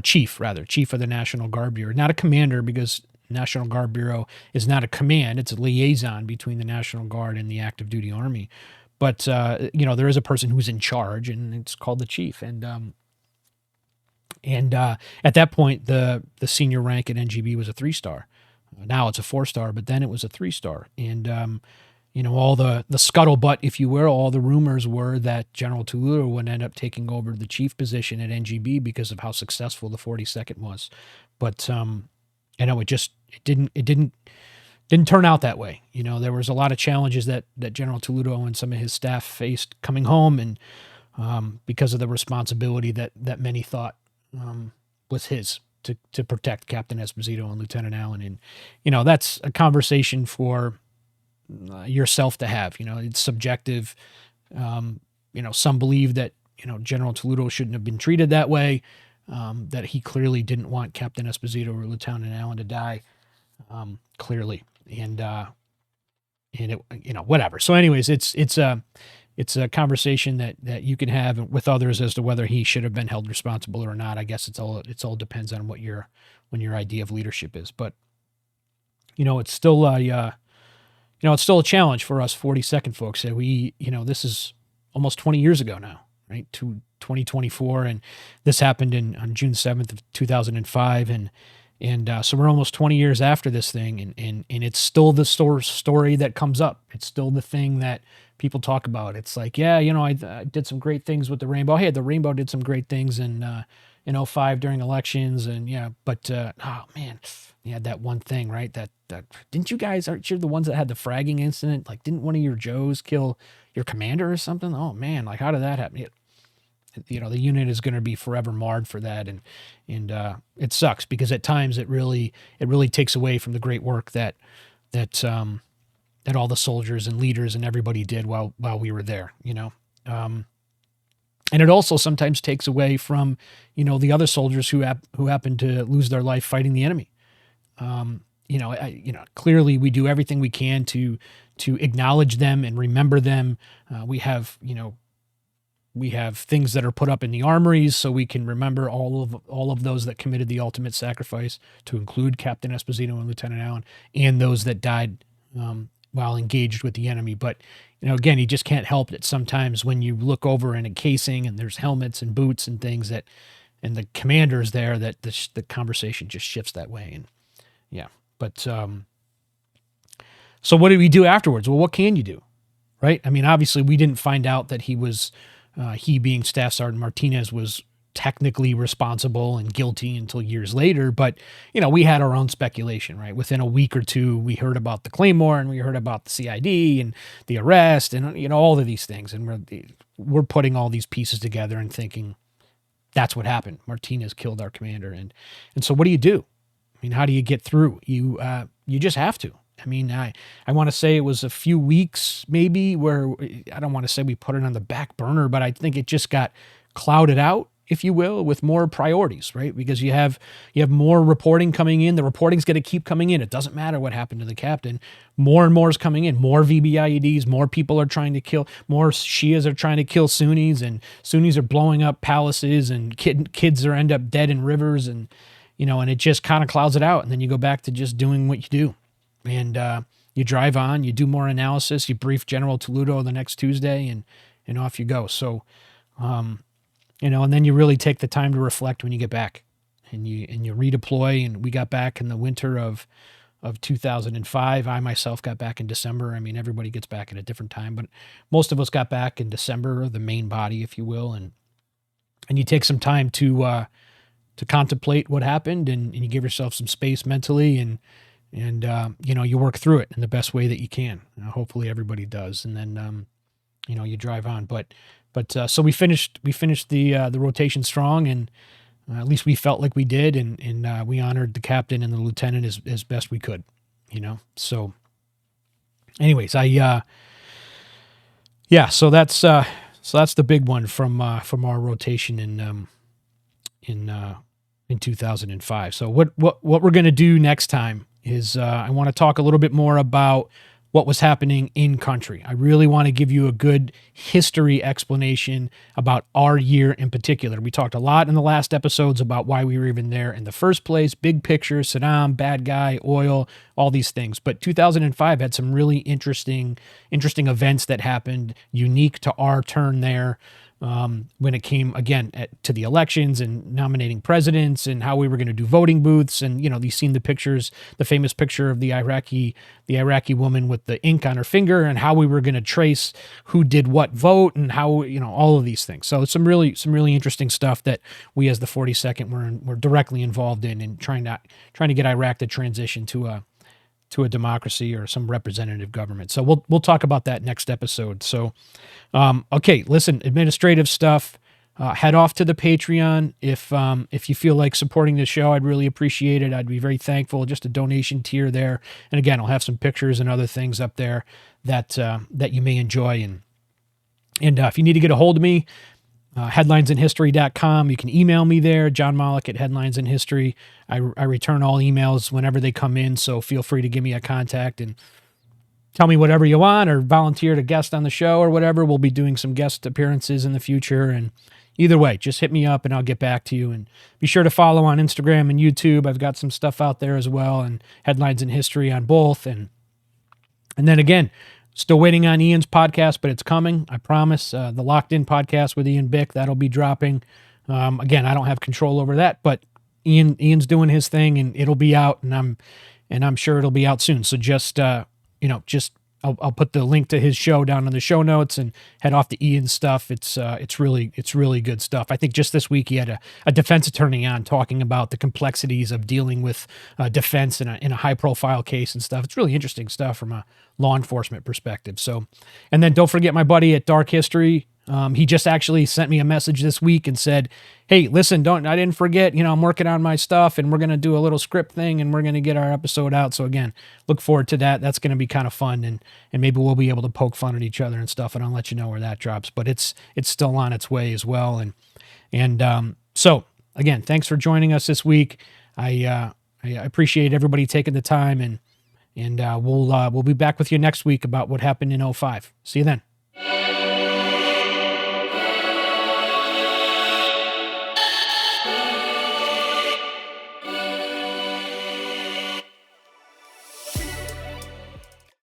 chief of the National Guard Bureau, not a commander, because National Guard Bureau is not a command; it's a liaison between the National Guard and the active duty Army. But there is a person who's in charge, and it's called the chief. And at that point, the senior rank at NGB was a 3-star. Now it's a 4-star, but then it was a 3-star. And all the scuttlebutt, if you will, all the rumors were that General Toludo would end up taking over the chief position at NGB because of how successful the 42nd was. But it didn't turn out that way. There was a lot of challenges that General Toludo and some of his staff faced coming home, and because of the responsibility that many thought was his to protect Captain Esposito and Lieutenant Allen. And that's a conversation for yourself to have. It's subjective. Some believe that General Toludo shouldn't have been treated that way, that he clearly didn't want Captain Esposito or Lieutenant Allen to die, clearly. And whatever. So anyways, it's a conversation that you can have with others as to whether he should have been held responsible or not. I guess it all depends on what your idea of leadership is. But it's still a challenge for us 42nd folks. This is almost 20 years ago now, right? To 2024, and this happened on June 7th of 2005, and so we're almost 20 years after this thing, and it's still the story that comes up. It's still the thing that people talk about. It's like, I did some great things with the Rainbow. Hey, the Rainbow did some great things in 05 during elections, and but oh man, you had that one thing, right? That didn't you guys, aren't you the ones that had the fragging incident? Like, didn't one of your Joes kill your commander or something? Oh man, like, how did that happen? The unit is going to be forever marred for that, and it sucks, because at times it really takes away from the great work that all the soldiers and leaders and everybody did while we were there, and it also sometimes takes away from the other soldiers who happen to lose their life fighting the enemy. Clearly we do everything we can to acknowledge them and remember them. We have things that are put up in the armories so we can remember all of those that committed the ultimate sacrifice, to include Captain Esposito and Lieutenant Allen, and those that died while engaged with the enemy. But again, you just can't help it sometimes when you look over in a casing and there's helmets and boots and things and the commander's there, that the conversation just shifts that way. And yeah, but so what did we do afterwards? Well, what can you do, right? I mean, obviously we didn't find out that he being Staff Sergeant Martinez was technically responsible and guilty until years later, but we had our own speculation, right? Within a week or two, we heard about the Claymore, and we heard about the CID and the arrest, and all of these things, and we're putting all these pieces together and thinking that's what happened. Martinez killed our commander, and so what do you do? I mean, how do you get through? You just have to. I mean, I want to say it was a few weeks maybe where, I don't want to say we put it on the back burner, but I think it just got clouded out, if you will, with more priorities, right? Because you have more reporting coming in. The reporting's going to keep coming in. It doesn't matter what happened to the captain. More and more is coming in. More VBIEDs. More people are trying to kill. More Shias are trying to kill Sunnis, and Sunnis are blowing up palaces, and kids are end up dead in rivers, and and it just kind of clouds it out. And then you go back to just doing what you do. And you drive on, you do more analysis, you brief General Toledo the next Tuesday, and off you go. So, and then you really take the time to reflect when you get back, and you redeploy. And we got back in the winter of 2005. I myself got back in December. I mean, everybody gets back at a different time, but most of us got back in December, the main body, if you will, and you take some time to contemplate what happened, and you give yourself some space mentally, and you work through it in the best way that you can. Hopefully everybody does. And then, you drive on, but so we finished the rotation strong, and at least we felt like we did. And we honored the captain and the lieutenant as best we could, so anyways, so that's the big one from our rotation in 2005. So what we're going to do next time is I want to talk a little bit more about what was happening in country. I really want to give you a good history explanation about our year in particular. We talked a lot in the last episodes about why we were even there in the first place, big picture, Saddam, bad guy, oil, all these things. But 2005 had some really interesting events that happened, unique to our turn there. When it came again to the elections and nominating presidents and how we were going to do voting booths, and you've seen the pictures, the famous picture of the Iraqi woman with the ink on her finger, and how we were going to trace who did what vote and how all of these things. So it's some really interesting stuff that we as the 42nd were directly involved in trying to get Iraq to transition to a democracy or some representative government. So we'll talk about that next episode. So, okay, listen, administrative stuff, head off to the Patreon. If you feel like supporting the show, I'd really appreciate it. I'd be very thankful. Just a donation tier there. And again, I'll have some pictures and other things up there that you may enjoy. And if you need to get a hold of me, headlinesinhistory.com. You can email me there, John Mollick at Headlines in History. I return all emails whenever they come in, so feel free to give me a contact and tell me whatever you want, or volunteer to guest on the show or whatever. We'll be doing some guest appearances in the future, and either way, just hit me up and I'll get back to you. And be sure to follow on Instagram and YouTube. I've got some stuff out there as well, and Headlines in History on both. And then again, still waiting on Ian's podcast, but it's coming, I promise. The Locked In podcast with Ian Bick, that'll be dropping. Again, I don't have control over that, but Ian's doing his thing, and it'll be out, and I'm sure it'll be out soon. So just I'll put the link to his show down in the show notes, and head off to Ian's stuff. It's really good stuff. I think just this week he had a defense attorney on talking about the complexities of dealing with defense in a high profile case and stuff. It's really interesting stuff from a law enforcement perspective. So, and then don't forget my buddy at Dark History. He just actually sent me a message this week and said, "Hey, listen, I didn't forget, I'm working on my stuff, and we're going to do a little script thing, and we're going to get our episode out." So again, look forward to that. That's going to be kind of fun, and maybe we'll be able to poke fun at each other and stuff, and I'll let you know where that drops, but it's still on its way as well. So again, thanks for joining us this week. I appreciate everybody taking the time, and we'll be back with you next week about what happened in 2005. See you then.